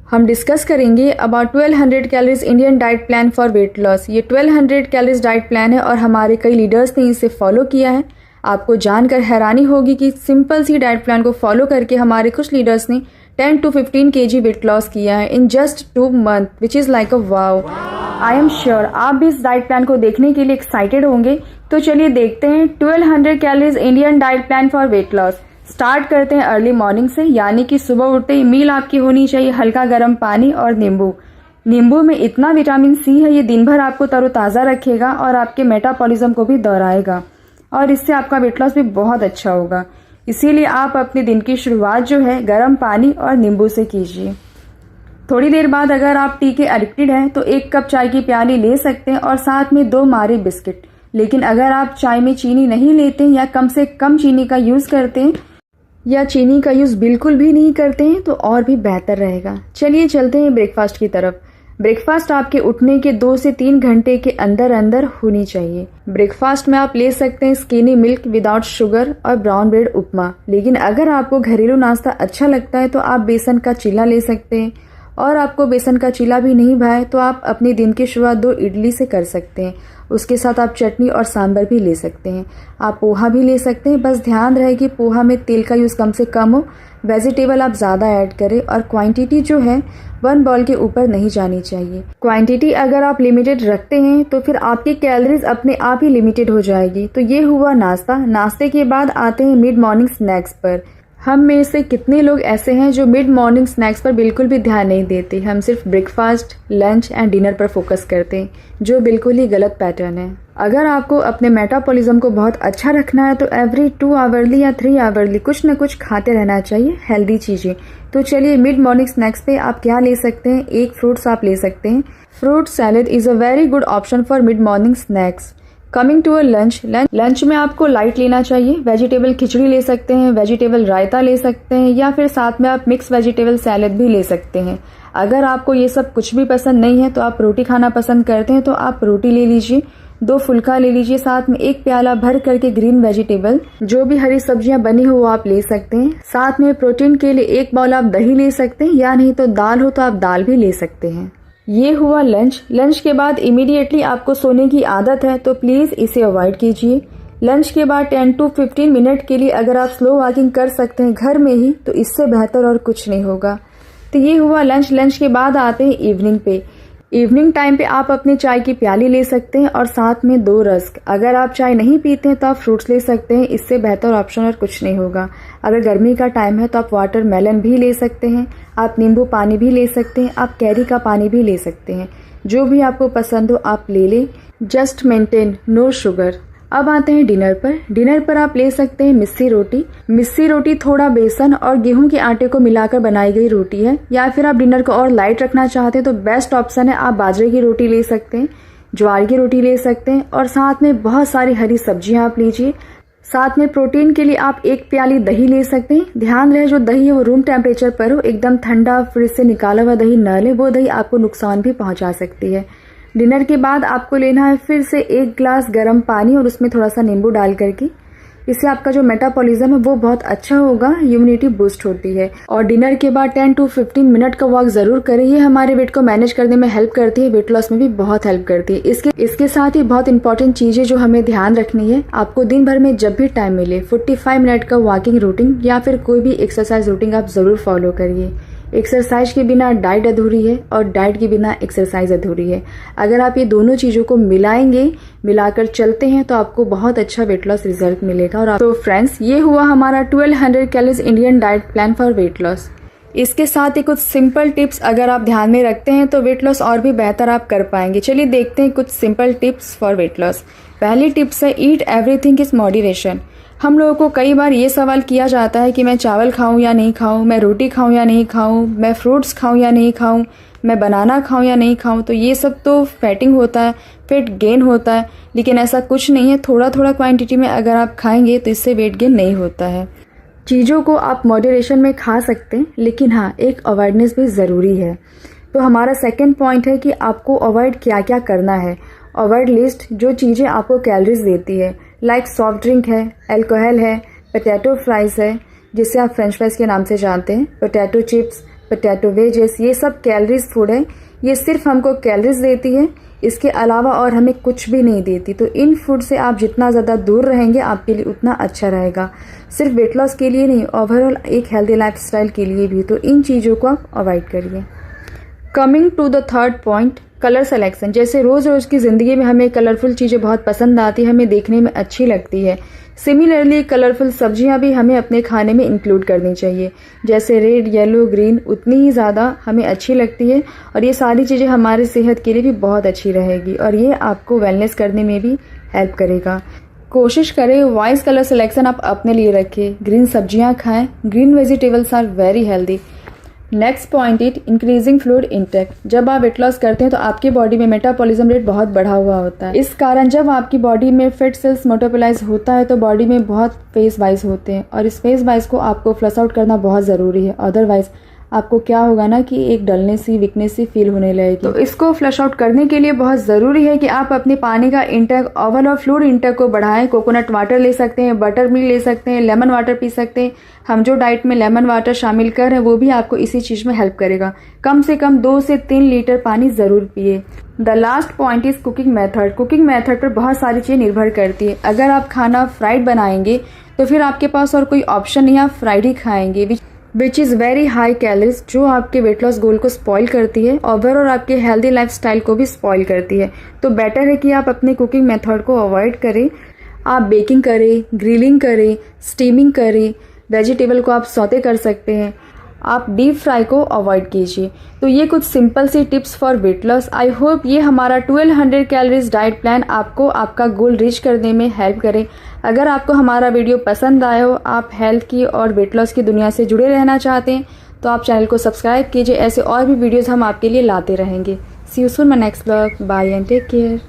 हम डिस्कस करेंगे about 1200 calories Indian diet plan for weight loss. ये 1200 कैलोरीज डाइट प्लान है और हमारे कई लीडर्स ने इसे फॉलो किया है। आपको जानकर हैरानी होगी कि सिंपल सी डाइट प्लान को फॉलो करके हमारे कुछ लीडर्स ने 10 to 15 kg वेट लॉस किया है in just 2 months, which is like a wow. I am sure आप भी इस डाइट प्लान को देखने के लिए एक्साइटेड होंगे। तो चलिए देखते हैं 1200 calories Indian diet plan for weight loss. Start करते हैं अर्ली मॉर्निंग से, यानी कि सुबह उठते ही मील आपकी होनी चाहिए हल्का गर्म पानी और नींबू। नींबू में इतना विटामिन सी है, ये दिन भर आपको तरोताज़ा रखेगा और आपके मेटाबॉलिज्म को भी दोहराएगा और इससे आपका वेट लॉस भी बहुत अच्छा होगा। इसीलिए आप अपने दिन की शुरुआत जो है गर्म पानी और नींबू से कीजिए। थोड़ी देर बाद अगर आप टी के एडिक्टेड हैं तो 1 कप चाय की प्याली ले सकते हैं और साथ में 2 मारे बिस्किट। लेकिन अगर आप चाय में चीनी नहीं लेते या कम से कम चीनी का यूज़ करते हैं या चीनी का यूज़ बिल्कुल भी नहीं करते हैं तो और भी बेहतर रहेगा। चलिए चलते हैं ब्रेकफास्ट की तरफ। ब्रेकफास्ट आपके उठने के 2 से 3 घंटे के अंदर अंदर होनी चाहिए। ब्रेकफास्ट में आप ले सकते हैं स्किनी मिल्क विदाउट शुगर और ब्राउन ब्रेड उपमा। लेकिन अगर आपको घरेलू नाश्ता अच्छा लगता है तो आप बेसन का चीला ले सकते हैं और आपको बेसन का चीला भी नहीं भाए तो आप अपने दिन की शुरुआत 2 इडली से कर सकते हैं। उसके साथ आप चटनी और सांभर भी ले सकते हैं। आप पोहा भी ले सकते हैं, बस ध्यान रहे कि पोहा में तेल का यूज़ कम से कम हो, वेजिटेबल आप ज़्यादा ऐड करें और क्वांटिटी जो है 1 बाउल के ऊपर नहीं जानी चाहिए। क्वांटिटी अगर आप लिमिटेड रखते हैं तो फिर आपकी कैलोरीज अपने आप ही लिमिटेड हो जाएगी। तो ये हुआ नाश्ता। नाश्ते के बाद आते हैं मिड मॉर्निंग स्नैक्स पर। हम में से कितने लोग ऐसे हैं जो मिड मॉर्निंग स्नैक्स पर बिल्कुल भी ध्यान नहीं देते। हम सिर्फ ब्रेकफास्ट, लंच एंड डिनर पर फोकस करते हैं, जो बिल्कुल ही गलत पैटर्न है। अगर आपको अपने मेटाबॉलिज्म को बहुत अच्छा रखना है तो एवरी 2 आवरली या 3 आवरली कुछ न कुछ खाते रहना चाहिए, हेल्दी चीज़ें। तो चलिए मिड मॉर्निंग स्नैक्स पे आप क्या ले सकते हैं। 1 फ्रूट्स आप ले सकते हैं। Fruit salad is a very good option for mid morning snacks. Coming to a lunch में आपको लाइट लेना चाहिए। वेजिटेबल खिचड़ी ले सकते हैं, वेजिटेबल रायता ले सकते हैं या फिर साथ में आप मिक्स वेजिटेबल सैलेड भी ले सकते हैं। अगर आपको ये सब कुछ भी पसंद नहीं है तो आप रोटी खाना पसंद करते हैं तो आप रोटी ले लीजिए, 2 फुल्का ले लीजिए, साथ में 1 प्याला भर करके ग्रीन वेजिटेबल जो भी हरी सब्जियां बनी हो वो आप ले सकते हैं। साथ में प्रोटीन के लिए 1 बाउल आप दही ले सकते हैं या नहीं तो दाल हो तो आप दाल भी ले सकते हैं। ये हुआ लंच के बाद इमीडिएटली आपको सोने की आदत है तो प्लीज़ इसे अवॉइड कीजिए। लंच के बाद 10 to 15 मिनट के लिए अगर आप स्लो वॉकिंग कर सकते हैं घर में ही तो इससे बेहतर और कुछ नहीं होगा। तो ये हुआ लंच के बाद आते हैं इवनिंग पे। इवनिंग टाइम पे आप अपनी चाय की प्याली ले सकते हैं और साथ में 2 रस्क। अगर आप चाय नहीं पीते हैं तो आप फ्रूट्स ले सकते हैं, इससे बेहतर ऑप्शन और कुछ नहीं होगा। अगर गर्मी का टाइम है तो आप वाटरमेलन भी ले सकते हैं, आप नींबू पानी भी ले सकते हैं, आप कैरी का पानी भी ले सकते हैं। जो भी आपको पसंद हो आप ले लें, जस्ट मेंटेन नो शुगर। अब आते हैं डिनर पर आप ले सकते हैं मिस्सी रोटी थोड़ा बेसन और गेहूं के आटे को मिलाकर बनाई गई रोटी है। या फिर आप डिनर को और लाइट रखना चाहते हैं तो बेस्ट ऑप्शन है आप बाजरे की रोटी ले सकते हैं, ज्वार की रोटी ले सकते हैं और साथ में बहुत सारी हरी सब्जियां आप लीजिए। साथ में प्रोटीन के लिए आप 1 प्याली दही ले सकते हैं। ध्यान रहे जो दही है वो रूम टेम्परेचर पर हो, एकदम ठंडा फ्रिज से निकाला हुआ दही न ले, वो दही आपको नुकसान भी पहुंचा सकती है। डिनर के बाद आपको लेना है फिर से 1 ग्लास गर्म पानी और उसमें थोड़ा सा नींबू डाल करके। इससे आपका जो मेटाबॉलिज्म है वो बहुत अच्छा होगा, इम्यूनिटी बूस्ट होती है। और डिनर के बाद 10 to 15 मिनट का वॉक जरूर करें, ये हमारे वेट को मैनेज करने में हेल्प करती है, वेट लॉस में भी बहुत हेल्प करती है। इसके साथ ही बहुत इंपॉर्टेंट चीजें जो हमें ध्यान रखनी है, आपको दिन भर में जब भी टाइम मिले 45 मिनट का वॉकिंग रूटीन या फिर कोई भी एक्सरसाइज रूटीन आप जरूर फॉलो करिए। एक्सरसाइज के बिना डाइट अधूरी है और डाइट के बिना एक्सरसाइज अधूरी है। अगर आप ये दोनों चीज़ों को मिलाकर चलते हैं तो आपको बहुत अच्छा वेट लॉस रिजल्ट मिलेगा। और तो फ्रेंड्स, ये हुआ हमारा 1200 calories Indian diet plan for weight loss. इसके साथ ही कुछ सिंपल टिप्स अगर आप ध्यान में रखते हैं तो वेट लॉस और भी बेहतर आप कर पाएंगे। चलिए देखते हैं कुछ simple tips for weight loss. पहली टिप्स है ईट एवरीथिंग इज मॉडरेशन। हम लोगों को कई बार ये सवाल किया जाता है कि मैं चावल खाऊं या नहीं खाऊं, मैं रोटी खाऊं या नहीं खाऊं, मैं फ्रूट्स खाऊं या नहीं खाऊं, मैं बनाना खाऊं या नहीं खाऊं। तो ये सब तो फैटिंग होता है, वेट गेन होता है, लेकिन ऐसा कुछ नहीं है। थोड़ा थोड़ा क्वांटिटी में अगर आप खाएंगे तो इससे वेट गेन नहीं होता है। चीज़ों को आप मॉडरेशन में खा सकते हैं, लेकिन हाँ एक अवेयरनेस भी ज़रूरी है। तो हमारा सेकंड पॉइंट है कि आपको अवॉइड क्या क्या करना है। अवॉइड लिस्ट जो चीज़ें आपको कैलोरीज देती है, लाइक सॉफ्ट ड्रिंक है, अल्कोहल है, पोटैटो फ्राइज़ है जिसे आप फ्रेंच फ्राइज़ के नाम से जानते हैं, पोटैटो चिप्स, पोटैटो, वेजेस, ये सब कैलोरीज फूड है। ये सिर्फ हमको कैलोरीज देती है, इसके अलावा और हमें कुछ भी नहीं देती। तो इन फूड से आप जितना ज़्यादा दूर रहेंगे आपके लिए उतना अच्छा रहेगा, सिर्फ वेट लॉस के लिए नहीं, ओवरऑल एक हेल्दी लाइफस्टाइल के लिए भी। तो इन चीज़ों को आप अवॉइड करिए। Coming to the third point, colour selection. जैसे रोज़ रोज़ की ज़िंदगी में हमें कलरफुल चीज़ें बहुत पसंद आती है, हमें देखने में अच्छी लगती है। सिमिलरली कलरफुल सब्जियां भी हमें अपने खाने में इंक्लूड करनी चाहिए। जैसे रेड, येलो, ग्रीन उतनी ही ज़्यादा हमें अच्छी लगती है, और ये सारी चीज़ें हमारी सेहत के लिए भी बहुत अच्छी रहेगी, और ये आपको वेलनेस करने में भी हेल्प करेगा। कोशिश करें वाइज कलर सिलेक्शन आप अपने लिए रखें। ग्रीन सब्जियां खाएं, green vegetables are very healthy. Next point it increasing fluid intake. जब आप वेट लॉस करते हैं तो आपकी बॉडी में मेटाबॉलिज्म रेट बहुत बढ़ा हुआ होता है। इस कारण जब आपकी बॉडी में फैट सेल्स मेटाबोलाइज होता है तो बॉडी में बहुत फेस वाइज होते हैं, और इस फेस वाइज को आपको फ्लश आउट करना बहुत ज़रूरी है। अदरवाइज आपको क्या होगा ना कि एक डलनेस सी, वीकनेस सी फील होने लगेगी। तो इसको फ्लश आउट करने के लिए बहुत ज़रूरी है कि आप अपने पानी का इंटेक, ओवरऑल फ्लूइड इंटेक को बढ़ाएं। कोकोनट वाटर ले सकते हैं, बटर मिल्क ले सकते हैं, लेमन वाटर पी सकते हैं। हम जो डाइट में लेमन वाटर शामिल कर रहे हैं वो भी आपको इसी चीज़ में हेल्प करेगा। कम से कम 2 से 3 लीटर पानी ज़रूर पिए। The last point is cooking method. Cooking method पर बहुत सारी चीज़ें निर्भर करती है। अगर आप खाना फ्राइड बनाएंगे तो फिर आपके पास और कोई ऑप्शन नहीं, आप फ्राइड ही खाएंगे, which is very high calories, जो आपके वेट लॉस गोल को स्पॉइल करती है, ओवरऑल आपके हेल्दी लाइफस्टाइल को भी स्पॉइल करती है। तो बेटर है कि आप अपने कुकिंग मेथड को अवॉइड करें। आप बेकिंग करें, ग्रिलिंग करें, स्टीमिंग करें, वेजिटेबल को आप सौते कर सकते हैं, आप डीप फ्राई को अवॉइड कीजिए। तो ये कुछ सिंपल सी tips for weight loss. I hope ये हमारा 1200 कैलोरीज डाइट प्लान आपको आपका गोल रीच करने में हेल्प करे। अगर आपको हमारा वीडियो पसंद आया हो, आप हेल्थ की और वेट लॉस की दुनिया से जुड़े रहना चाहते हैं, तो आप चैनल को सब्सक्राइब कीजिए। ऐसे और भी वीडियोज़ हम आपके लिए लाते रहेंगे। See you soon my next blog. Bye and take care.